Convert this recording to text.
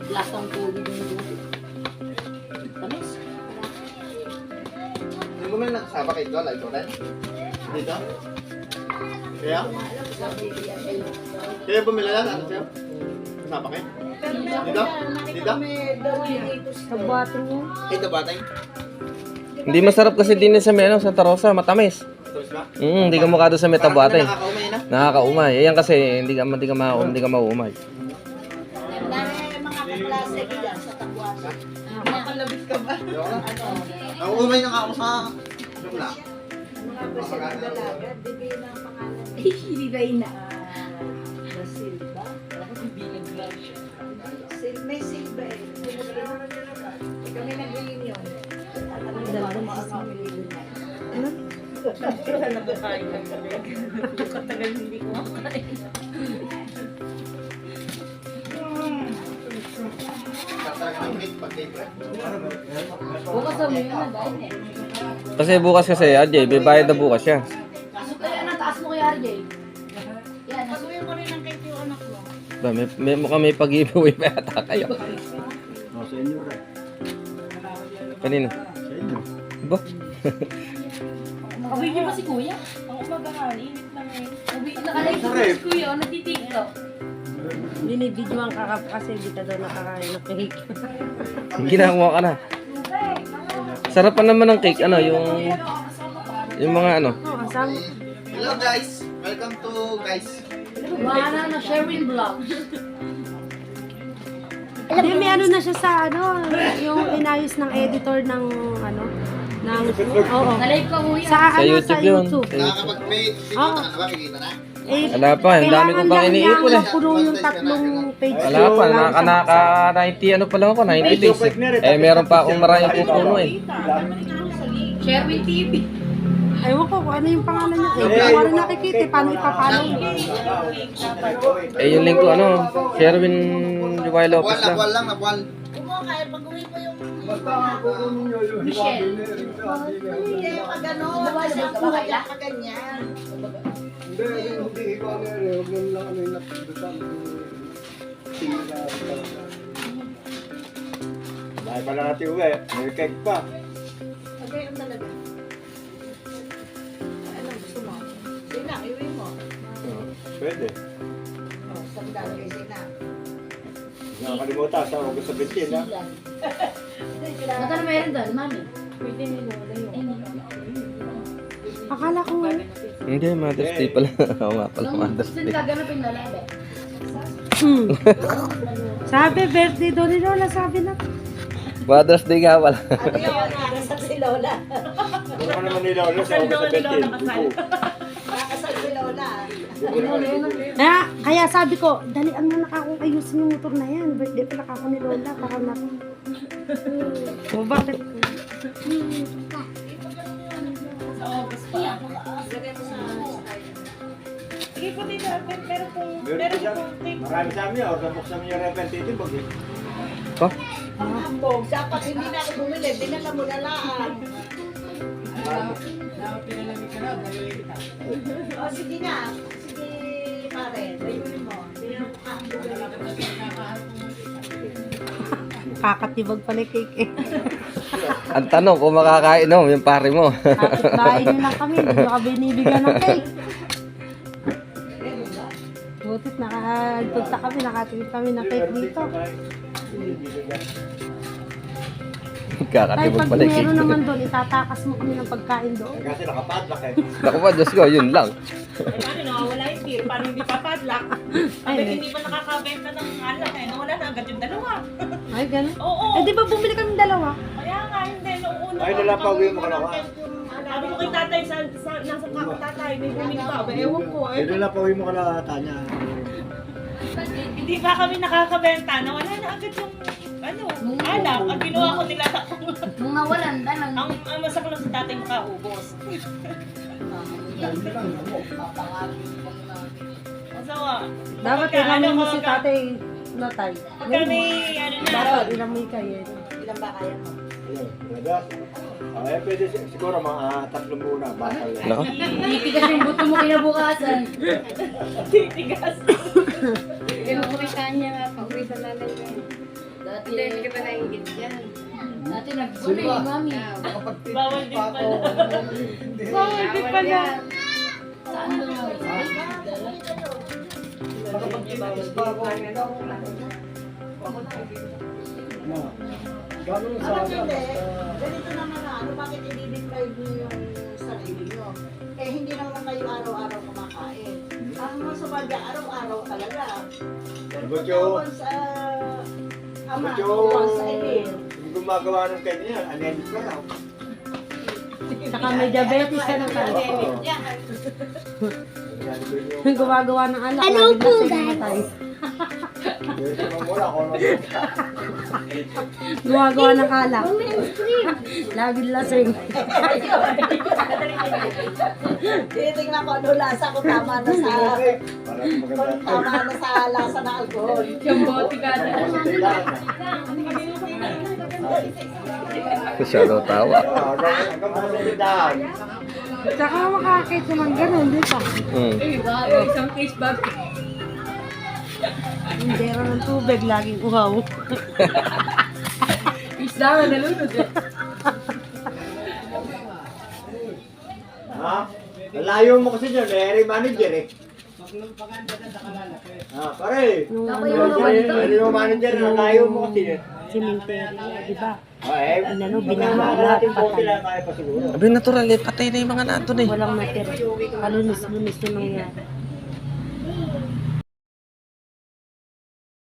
Lasang tubig yung tamis. Hindi mo may nakasama kay Jola, ito rin? Dito? Kaya? Kaya bumila yan, ano siya? Kasama kayo? Dito? Dito? Sa buhatin niya. Ito batay? Hindi masarap kasi din sa may ano, Santa Rosa, matamis. Tapos ba? Hindi ka mukha doon sa may Tabuatay. Nakakaumay na? Nakakaumay. Ayan kasi hindi ka mauumay. Mga kaklase ko dyan sa Tabuasa. Makalabit ka ba? Ang umay na ako sa Jola. Mga presidente dalaga, bigay na ang pangalan. Ibigay na. Silva? May Silva eh. Kami nag-iin yun. Dalawang mga pamilya. Ano? Nakakain ng galing. Katagal hindi ko makain. Talaga ng cake pag cake rin. Bukas sa mga na dahil eh. Kasi bukas kasi, RJ, bibayad na bukas siya. Kaya nataas mo kay RJ. Yan, nasuyin mo rin ang cake yung anak mo. Ba, mukhang may pag-giveaway pa yata kayo. Sa inyo rin. Kanino? Sa inyo. Ba? Nakabigyan ba si Kuya? Ang umagahan, init lang eh. Nakalive si Kuya, natitiktok. Binibidyoan ka kasi hindi ka daw nakakain ng cake. Ginawa ka na. Sarapan naman ng cake, ano, yung mga ano. Oh, asam. Hello guys! Welcome to guys. Wala na, Sherwin Vlog. Hindi, may ano na siya sa ano, yung inayos ng editor ng ano, ng, oo. Nalive ka Kuya. Sa ano, YouTube sa yun. YouTube. Nakakapag-may video ka na ba? Kikita na? Eh, Wala pa, ang dami ko pang iniipon eh. Puno yung tatlong page. Wala pa, naka 90 ano pa lang ako, 90 days eh. Eh, meron pa akong maraming pupuno eh. Sherwin TV. Ewan ko kung ano yung pangalan niya. Eh, hindi ko rin nakikita eh, paano ipapalo. Eh, yung link ko, ano, Sherwin Juway Lopez lang. Nabuwan lang, nabuwan. Kumuha kaya pag-uwi mo yung Michelle. Hindi, pag ano, wala ka ba kaila? Ganyan. Hindi ikaw ano yun. Huwag naman lang ano yung napidutan. Dahil pala natin uwi. May cake pa. Okay, ang talaga. Ano gusto mo? Sina, iwi mo. Pwede. Oh, sandal kay Sina. Hindi nakakalimutan sa August 17 ha. Magkano meron doon, mami? Pwede ni Lola yun. Akala ko nga. Hindi, Mother's Day pala. Oo nga pala, Mother's Saan Day. gaganapin na labi? Sabi, birthday daw ni Lola, sabi na. Mother's Day nga pala. Ano yun? Nakasal si Lola. Ano ka naman nila ulit sa August 17? Buko. Nakasal si Lola. Kaya sabi ko, dalian mo na akong ayusin yung motor na yan. Birthday pala ako ni Lola, para na. O bakit? Sige po dito, pero kung Meron pa siya. Marami sa amin. Order box namin yung repetitive. Pa? hambog, dapat hindi na ako bumili, dinala mo na lang. O sige na, sige pare, bayunin mo. Tingnan mo ka. Kakatibag pala yung cake eh. Ang tanong kung makakain no, yung pare mo. Kapit-bahay nyo lang kami, hindi nyo ka binibigyan ng cake. Butit nakagpunta kami, nakatingin kami ng cake dito. Tay, Kakatibag pag pala yung meron cake. naman doon, itatakas mo kami ng pagkain doon. Kasi nakapadlock eh. Naku pa, Diyos ko, yun lang. Paano nawawala yung beer? Paano hindi papadlock? Sabi Ay, hindi pa nakakabenta ng alak eh. Nawala na agad yung dalawa. ay ganun. Oo. Eh di ba bumili kami dalawa? Kaya nga, hindi. Noong una. Ay, nalapawi mo ka na ka. Sabi ko kay tatay, nasa kako tatay, may bumili pa. Aba, ewan ko eh. Pwede lang pauwi mo ka na Tanya. Hindi pa kami nakakabenta. Nawala na agad yung alak. Ang ginawa ko nila Nung nawalan, dalang. ang masakla sa tatay makaubos. Masawa. Dapat ilamin mo si tatay na tay. Pagka may ano na. Dapat ilamin kayo. Ilan ba kaya mo? Ayun, brother. Eh, pwede siguro mga 3 muna. Bakal. Nako. Titigas yung buto mo kinabukasan. Titigas. Kinukuha kanya nga, pag-uwi sa nanay ko. Dati, hindi ka ba naingit yan? Dati nag-bully, mami. Bawal din pala. Bawal din pala. Saan mo nga? Makapagtitigas pa ako. Gano'n sa Ganito naman na, bakit i-deprive niyo yung sarili niyo? Eh, hindi naman kayo araw-araw kumakain. Ang masama dyan, araw-araw talaga. Pero Butyo. once sa ama, Butyo. once a day. Hindi gumagawa ng ganyan. Anemic ka raw. Saka may diabetes ka ng kala. Yan, Gumagawa ng alak. Ano po guys? mula ako. Gumagawa ng alak. Laging lasing. Tinitingnan ko ano lasa kung tama na sa Parang maganda. kung tama na sa lasa ng alcohol. Yung bote ka na. Siya daw tawa. Hanggang mga tindahan. Saka makakit naman ganun, di ba? Eh, bago, isang case bag. Hindi ng tubig, laging uhaw. Isda nga nalunod eh. Ha? Layo mo kasi dyan, area manager eh. Pare. Area manager, layo mo kasi dyan. Cemetery, di ba? Ano, binahala, natin po patay. sila kaya pa siguro. Abi natural eh, patay na yung mga nato eh. Walang natira. Kalunis-lunis yung nangyari.